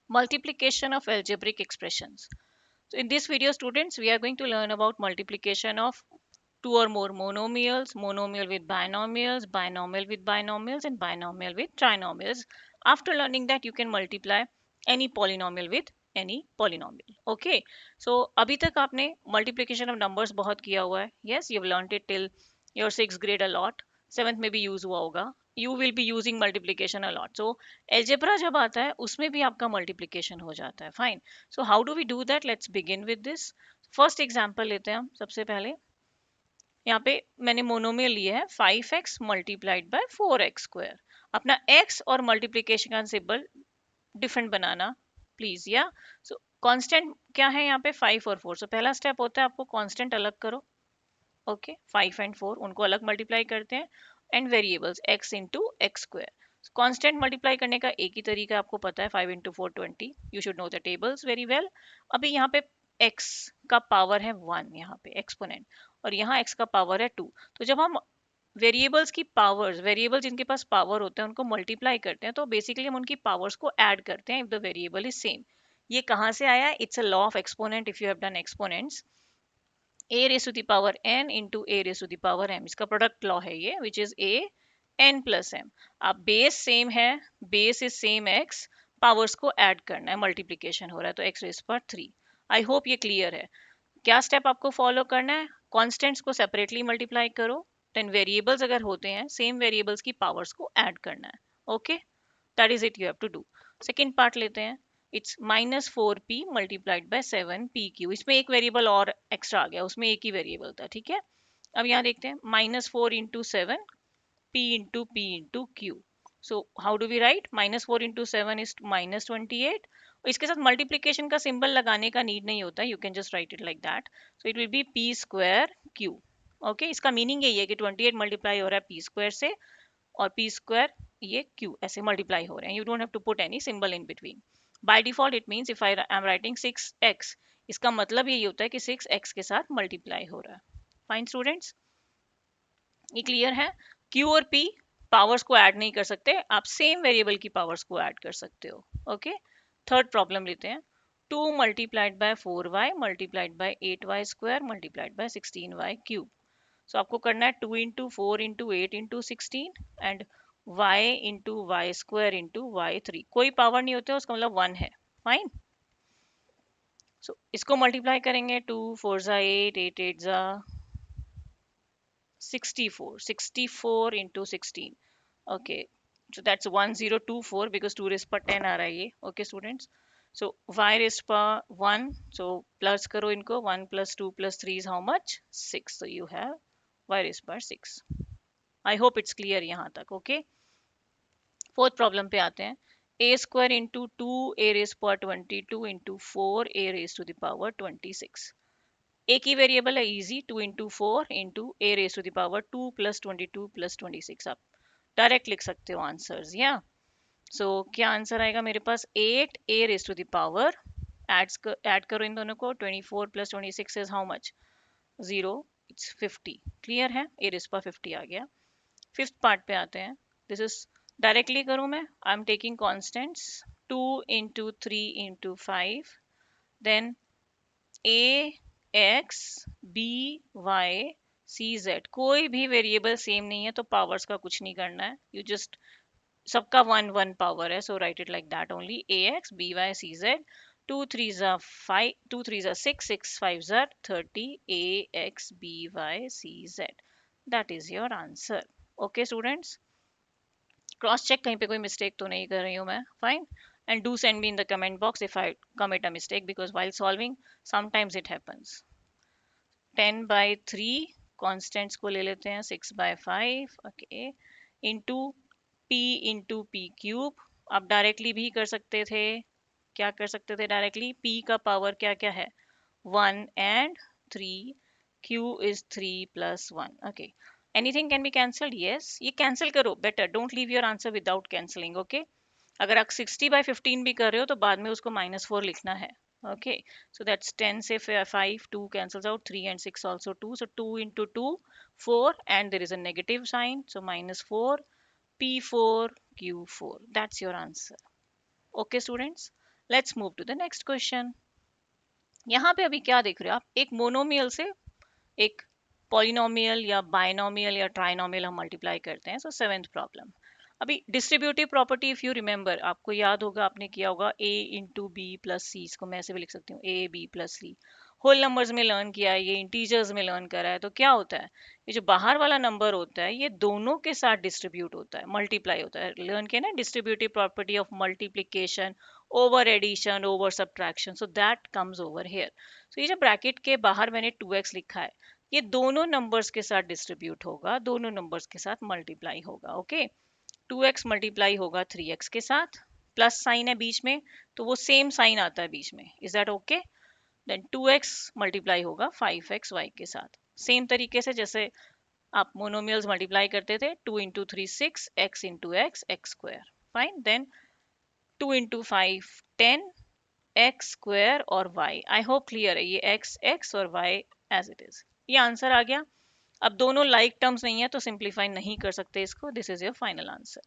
Multiplication of algebraic expressions. So in this video, students, we are going to learn about multiplication of two or more monomials, monomial with binomials, binomial with binomials, and binomial with trinomials. After learning that, you can multiply any polynomial with any polynomial. Okay. So अभी तक आपने multiplication of numbers बहुत किया हुआ है. Yes, you've learned it till your sixth grade a lot. Seventh में भी use हुआ होगा. You will be using multiplication a lot. So algebra जब आता है उसमें भी आपका multiplication हो जाता है. Fine. So how do we do that? Let's begin with this. First example लेते हैं हम सबसे पहले. यहाँ पे मैंने मोनोमियल लिया है 5x multiplied by 4x square. अपना x और मल्टीप्लिकेशन का सिंबल डिफरेंट बनाना प्लीज. या सो कांस्टेंट क्या है यहाँ पे 5 और 4. सो पहला स्टेप होता है आपको कांस्टेंट अलग करो. ओके 5 एंड 4 उनको अलग मल्टीप्लाई करते हैं. And variables x into x square. Constant multiply करने का एक ही तरीका आपको पता है 5 into 4 20. You should know the tables very well. अभी यहाँ पे x का पावर है 1 यहाँ पे एक्सपोनेंट और यहाँ x का पावर है 2. तो जब हम वेरिएबल्स की पावर्स वेरिएबल जिनके पास पावर होते हैं उनको मल्टीप्लाई करते हैं तो बेसिकली हम उनकी पावर्स को ऐड करते हैं if the variable is same. ये कहाँ से आया? It's a law of exponent. If you have done exponents a raised to the power n into a raised to the power m. इसका प्रोडक्ट लॉ है ये which is a n plus m. अब base same है, base is same x, powers को add करना है, multiplication हो रहा है तो x रेज पर 3. आई होप ये क्लियर है. क्या स्टेप आपको फॉलो करना है? कॉन्स्टेंट्स को सेपरेटली मल्टीप्लाई करो. देन वेरिएबल्स अगर होते हैं सेम वेरिएबल्स की पावर्स को ऐड करना है. Okay, that is it you have to do. Second part लेते हैं. It's minus 4p multiplied by 7pq. इसमें एक वेरिएबल और एक्स्ट्रा आ गया, उसमें एक ही वेरिएबल था. ठीक है, अब यहाँ देखते हैं minus 4 into 7 p into p into q. So how do we write? Minus 4 into 7 is minus 28. इसके साथ मल्टीप्लीकेशन का सिंबल लगाने का नीड नहीं होता, you can just right it like that. So it will be p square q. Okay, इसका meaning यही है कि 28 मल्टीप्लाई हो रहा है p स्क्वायर से और p स्क्वायर ये q ऐसे मल्टीप्लाई हो रहे हैं. You don't have to put any symbol in between. By default it means if I am writing 6x, इसका मतलब यही होता है कि 6x के साथ मल्टीप्लाई हो रहा है. फाइन स्टूडेंट्स, ये क्लियर है? q और p पावर्स को ऐड नहीं कर सकते, आप सेम वेरिएबल की पावर्स को ऐड कर सकते हो. ओके, थर्ड प्रॉब्लम लेते हैं. 2 multiplied by 4y multiplied by 8y square multiplied by 16y cube. So आपको करना है 2 into 4 into 8 into 16 and y into y square into y 3. कोई पावर नहीं होते, उसका मतलब 1 है. फाइन. सो इसको मल्टीप्लाई करेंगे. 2 4 जा 8, 8 8 जा 64, 64 into 16. Okay, so that's 1024 because 2 raised पर 10 आ रहा है ये. Okay students, so y raised पर 1, so प्लस करो इनको. 1 plus 2 plus 3 is how much? 6. so you have y raised पर 6. आई होप इट्स क्लियर यहाँ तक. ओके, फोर्थ प्रॉब्लम पे आते हैं. A square into 2 a raise पर 22 into 4 a raise to the power 26. एक ही वेरिएबल है, easy. 2 into 4 into a raise to the power 2 plus 22 plus 26. आप डायरेक्ट लिख सकते हो आंसर्स. या सो क्या आंसर आएगा मेरे पास? 8 a raise to the power, add करो इन दोनों को. 24 plus 26 is how much? 0. It's 50. Clear है? ए रेज पर 50 आ गया. फिफ्थ पार्ट पे आते हैं. दिस इज डायरेक्टली करूं मैं. I am taking constants. 2 into 3 into 5, then a x b y c z. कोई भी वेरिएबल सेम नहीं है तो पावर्स का कुछ नहीं करना है. यू जस्ट सबका 1 1 पावर है, so write it like that only. A x b y c z. 2 3 जा 5, 2 3 जा 6, 6 5 जा 30. A x b y c z. That is your answer. Okay students, cross check कहीं पे कोई मिस्टेक तो नहीं कर रही हूँ मैं. Fine. And do send me in the comment box if I commit a mistake because while solving sometimes it happens. 10 by 3 constants को ले लेते हैं. 6 by 5 okay into P cube. आप डायरेक्टली भी कर सकते थे. क्या कर सकते थे डायरेक्टली? p का पावर क्या क्या है? 1 and 3. q is 3 plus 1. Okay, anything can be cancelled. Yes, ये कैंसिल करो better. Don't leave your answer without cancelling. Okay, अगर आप 60 by 15 भी कर रहे हो तो बाद में उसको -4 लिखना है. ओके, सो दैट्स 10 से 5, 2 cancels out, 3 and 6 also 2. So 2 into 2, 4, and there is a negative sign. So -4, P4, Q4. That's your answer. Okay, students. Let's move to the next question. यहाँ पे अभी क्या देख रहे हो आप, एक मोनोमियल से एक पॉलिनोमियल या बायनोमियल या ट्राइनोमियल हम मल्टीप्लाई करते हैं। सो सेवेंथ प्रॉब्लम, अभी distributive property, if you remember, आपको याद होगा, आपने किया होगा a into b plus c, इसको मैं ऐसे भी लिख सकती हूँ a b plus c. Whole numbers में लर्न किया है, ये इंटीजर्स में लर्न करा है, तो क्या होता है, ये जो बाहर वाला नंबर होता है ये दोनों के साथ डिस्ट्रीब्यूट होता है, मल्टीप्लाई होता है। लर्न किया ना distributive property of multiplication over addition over subtraction, so that comes over here. तो ये जो ब्रैकेट के बाहर मैंने 2x लिखा है, ये दोनों नंबर्स के साथ डिस्ट्रीब्यूट होगा, दोनों नंबर्स के साथ मल्टीप्लाई होगा। ओके, 2x मल्टीप्लाई होगा 3x के साथ, प्लस साइन है बीच में, तो वो सेम साइन आता है बीच में। Is that okay? Then 2x multiply होगा 5xy के साथ, सेम तरीके से जैसे आप मोनोमियल्स मल्टीप्लाई करते थे। 2 into 3 6, x into x square. Fine, then 2 into 5 10, x square और y। आई होप क्लियर है, ये x और y एज इट इज। ये आंसर आ गया। अब दोनों लाइक टर्म्स नहीं है तो सिंप्लीफाई नहीं कर सकते इसको, this is your final answer.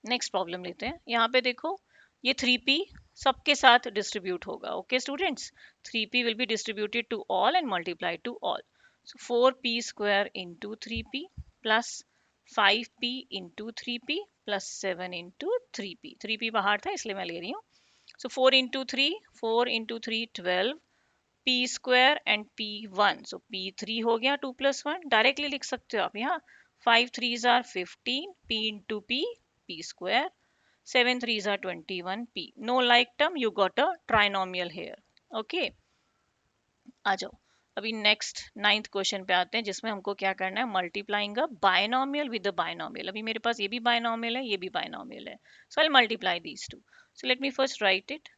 Next problem लेते हैं। यहाँ पे देखो, ये 3p सबके साथ डिस्ट्रीब्यूट होगा। Okay students, 3p will be distributed to all and multiply to all. So 4p square into 3p plus 5p into 3p plus 7 into 3p। 3p बाहर था इसलिए मैं ले रही हूँ। So 4 into 3, 4 into 3 12, p square and p1, so p3 हो गया 2 plus 1। Directly लिख सकते हो आप यहाँ, 5 3s are 15, p into p square, 7 3s are 21p। No like term, you got a trinomial here. Okay, आ जाओ। अभी नेक्स्ट नाइन्थ क्वेश्चन पे आते हैं, जिसमें हमको क्या करना है, multiplying a binomial with a binomial. अभी मेरे पास ये भी बायनोमियल है, ये भी बायनोमियल है, so I multiply these two. So let me first write it,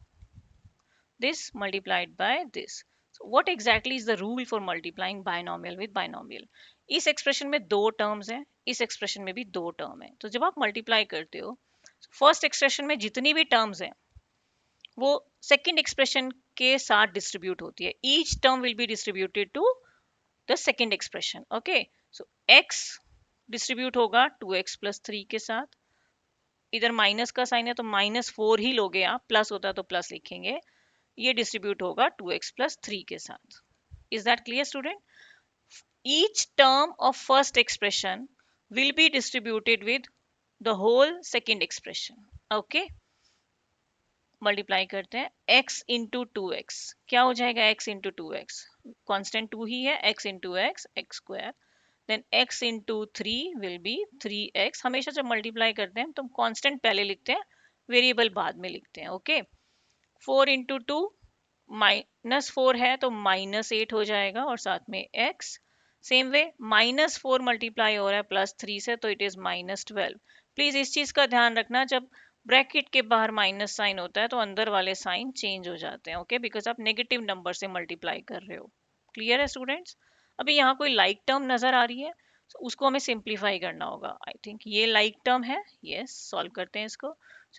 this multiplied by this. So what exactly is the rule for multiplying binomial with binomial? इस expression में दो टर्म्स हैं, इस एक्सप्रेशन में भी दो टर्म है। तो जब आप मल्टीप्लाई करते हो, फर्स्ट एक्सप्रेशन में जितनी भी टर्म्स हैं वो सेकंड एक्सप्रेशन के साथ डिस्ट्रीब्यूट होती है। Each term will be distributed to the second expression. Okay, so x distribute होगा 2x प्लस 3 के साथ। इधर माइनस का साइन है तो -4 ही लोगे आप, प्लस होता तो प्लस लिखेंगे। ये डिस्ट्रीब्यूट होगा 2x प्लस 3 के साथ। Is that clear student? Each term of first expression will be distributed with the whole second expression. Okay, multiply करते हैं, x इंटू 2x क्या हो जाएगा, x इंटू 2x, कॉन्स्टेंट 2 ही है, x into x square. Then x into 3 will be 3x। हमेशा जब multiply करते हैं तो कॉन्स्टेंट पहले लिखते हैं, वेरिएबल बाद में लिखते हैं। ओके, 4 इंटू 2 -4 है तो -8 हो जाएगा और साथ में x। सेम वे -4 मल्टीप्लाई हो रहा है +3 से तो इट इज -12। प्लीज इस चीज का ध्यान रखना, जब ब्रैकेट के बाहर माइनस साइन होता है तो अंदर वाले साइन चेंज हो जाते हैं। ओके, बिकॉज आप नेगेटिव नंबर से मल्टीप्लाई कर रहे हो। क्लियर है स्टूडेंट्स? अभी यहाँ कोई लाइक टर्म नजर आ रही है, तो उसको हमें सिंप्लीफाई करना होगा। आई थिंक ये लाइक टर्म है, यस, सॉल्व करते हैं इसको।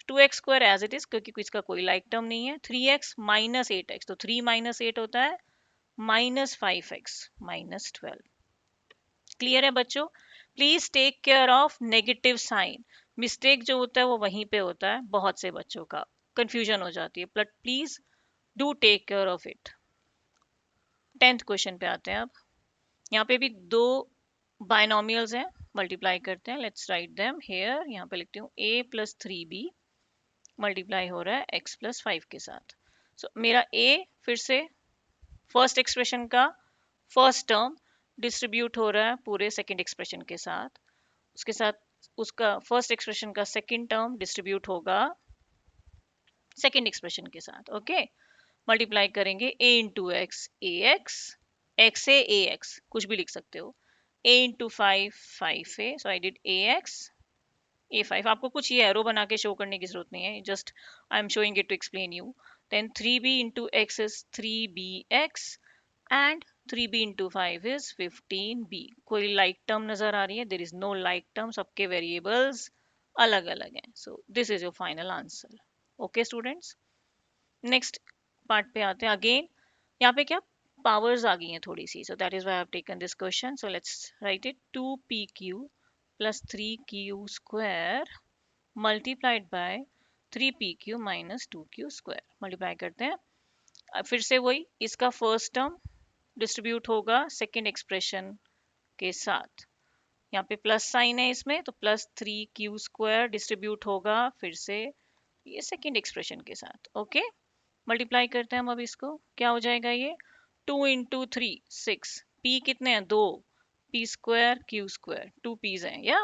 2x square as it is, क्योंकि इसका कोई लाइक टर्म नहीं है। 3x माइनस 8x, तो 3 माइनस 8 होता है -5x -12। क्लियर है बच्चों? Please take care of negative sign. Mistake जो होता है वो वहीं पे होता है, बहुत से बच्चों का कंफ्यूजन हो जाती है, but please do take care of it. 10th question पे आते हैं अब। यहाँ पे भी दो बायनोमियल्स हैं, मल्टीप्लाई करते हैं। Let's write them here. यहाँ पे लिखती हूँ a प्लस 3b मल्टीप्लाई हो रहा है x प्लस 5 के साथ। सो मेरा a फिर से फर्स्ट एक्सप्रेशन का फर्स्ट टर्म डिस्ट्रीब्यूट हो रहा है पूरे सेकंड एक्सप्रेशन के साथ, उसके साथ उसका फर्स्ट एक्सप्रेशन का सेकंड टर्म डिस्ट्रीब्यूट होगा सेकंड एक्सप्रेशन के साथ। ओके, मल्टीप्लाई करेंगे a into x A x, x A x कुछ भी लिख सकते हो, a into 5 5a, so I did a x a5। आपको कुछ ये एरो बना के शो करने की जरूरत नहीं है, just I am showing it to explain you. Then 3b into x is 3bx and 3b into 5 is 15b। कोई लाइक टर्म नजर आ रही है? There is no like term, सबके वेरिएबल्स अलग अलग हैं। So this is your final answer. Okay students, next part पे आते हैं। अगेन यहाँ पे क्या पावर्स आ गई हैं थोड़ी सी, so that is why I have taken this question. So let's write it, 2pq plus 3q square multiplied by 3p³ minus 2q²। Multiply करते हैं। अब फिर से वही, इसका फर्स्ट टर्म डिस्ट्रीब्यूट होगा सेकेंड एक्सप्रेशन के साथ। यहाँ पे प्लस साइन है इसमें, तो +3q² डिस्ट्रीब्यूट होगा फिर से ये सेकेंड एक्सप्रेशन के साथ। ओके, मल्टीप्लाई करते हैं हम अब इसको। क्या हो जाएगा ये? 2 इंटू 3 6, p कितने हैं? 2, p² q², 2 p's हैं या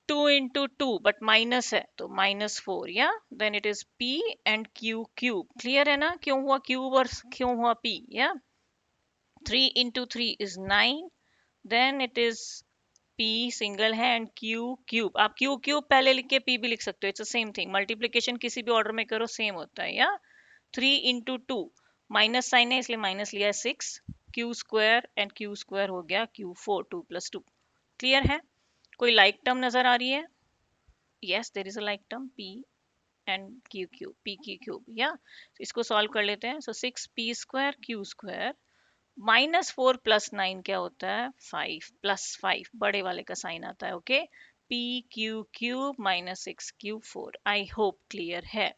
2 इंटू 2 बट माइनस है तो -4 या then it is p and q cube. Clear है ना क्यों हुआ क्यूब और क्यों हुआ p या 3 into 3 is 9, then it is p single है एंड q क्यूब। आप q क्यूब पहले लिख के p भी लिख सकते हो, इट्स सेम थिंग। मल्टीप्लीकेशन किसी भी ऑर्डर में करो सेम होता है या 3 इंटू 2 माइनस साइन है इसलिए माइनस लिया है 6, q² एंड q² हो गया q4, 2 + 2। क्लियर है? कोई लाइक टर्म नजर आ रही है? Yes, there is a like term p and q cube, p q cube या। इसको सॉल्व कर लेते हैं। सो 6p² q² -4 + 9 क्या होता है? 5 + 5 बड़े वाले का साइन आता है। Okay, p³ -6q4। आई होप क्लियर है।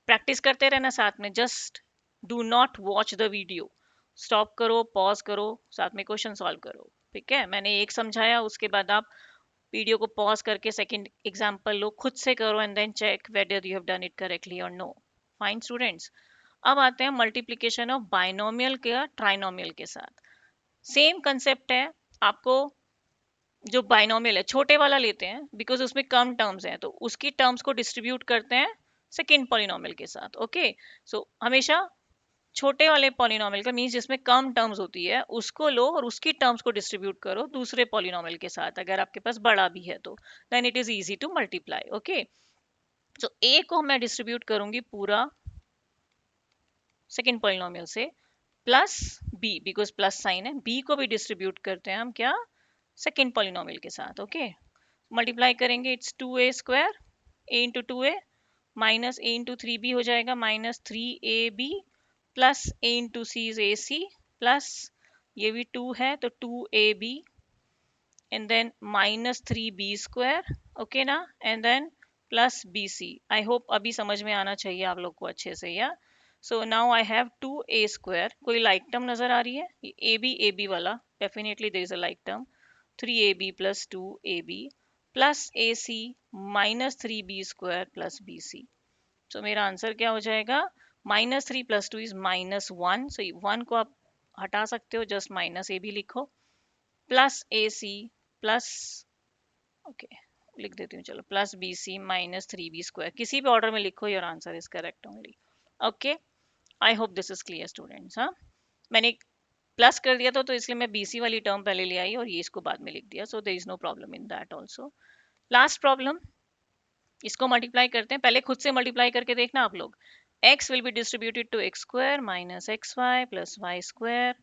प्रैक्टिस करते रहना साथ में, just do not watch the video, stop करो, पॉज करो, साथ में क्वेश्चन सॉल्व करो। ठीक है, मैंने एक समझाया, उसके बाद आप वीडियो को पॉज करके सेकंड एग्जांपल लो, खुद से करो and then check whether you have done it correctly और नो। फाइन स्टूडेंट्स, अब आते हैं मल्टीप्लिकेशन ऑफ बाइनोमियल के ट्राइनोमियल के साथ। सेम कंसेप्ट है। आपको जो बाइनोमियल है छोटे वाला लेते हैं बिकॉज उसमें कम टर्म्स हैं, तो उसकी टर्म्स को डिस्ट्रीब्यूट करते हैं सेकेंड पॉलिनोमियल के साथ। ओके, सो हमेशा छोटे वाले पॉलिनोमियल का मीन्स जिसमें कम टर्म्स होती है उसको लो और उसकी टर्म्स को डिस्ट्रीब्यूट करो दूसरे पॉलिनोमियल के साथ, अगर आपके पास बड़ा भी है तो then it is easy to multiply. Okay, so a को मैं डिस्ट्रीब्यूट करूंगी पूरा सेकेंड पॉलिनोमियल से, plus b because plus sign है, बी को भी डिस्ट्रीब्यूट करते हैं हम क्या? सेकेंड पॉलिनोमियल के साथ। ओके, मल्टीप्लाई करेंगे, it's 2a², a into 2a minus a into 3b हो जाएगा -3ab plus a into c is ac plus ये भी 2 है तो 2ab and then -3b²। Okay ना, and then plus bc। I hope अभी समझ में आना चाहिए आप लोग को अच्छे से या। So now I have 2a²। कोई लाइक टर्म नजर आ रही है? ए बी वाला definitely there is a like term. 3ab plus 2ab plus ac -3b² plus bc। So मेरा आंसर क्या हो जाएगा? -3 + 2 इज -1, सो 1 को आप हटा सकते हो, जस्ट माइनस ए भी लिखो, प्लस ए सी प्लस, ओके लिख देती हूँ चलो, प्लस बी सी -3b²। किसी भी ऑर्डर में लिखो, your answer is correct only. Okay, I hope this is clear students. हाँ, मैंने प्लस कर दिया था तो इसलिए मैं बीसी वाली टर्म पहले ले आई और ये इसको बाद में लिख दिया, so there is no problem in that also. Last problem, इसको मल्टीप्लाई करते हैं। पहले खुद से मल्टीप्लाई करके देखना आप लोग। x will be distributed to x² minus xy plus y²,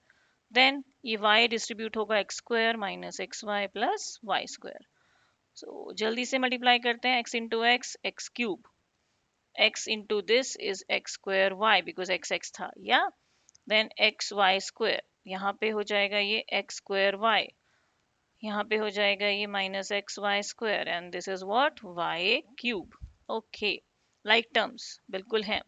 then ये y डिस्ट्रीब्यूट होगा x² minus xy plus y²। so जल्दी से मल्टीप्लाई करते हैं, x into x x cube, x into this is x² y because x था या, then xy², यहाँ पे हो जाएगा ये x² y, यहाँ पे हो जाएगा ये -xy² and this is what? y³ okay, like terms बिल्कुल हैं।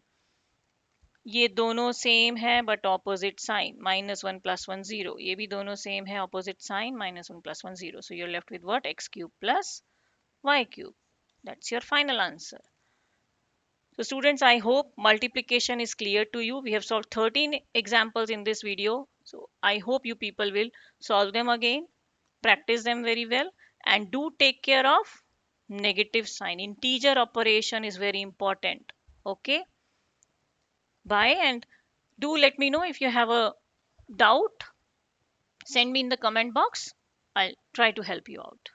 ये दोनों सेम है बट ऑपोजिट साइन, -1 + 1 0, ये भी दोनों सेम है opposite sign, -1 + 1 0, so you're left with what? x³ plus y³। That's your final answer. So students, I hope multiplication is clear to you. We have solved 13 examples in this video. So I hope you people will solve them again, practice them very well, and do take care of negative sign. Integer operation is very important. Okay. Bye, and do let me know if you have a doubt. Send me in the comment box. I'll try to help you out.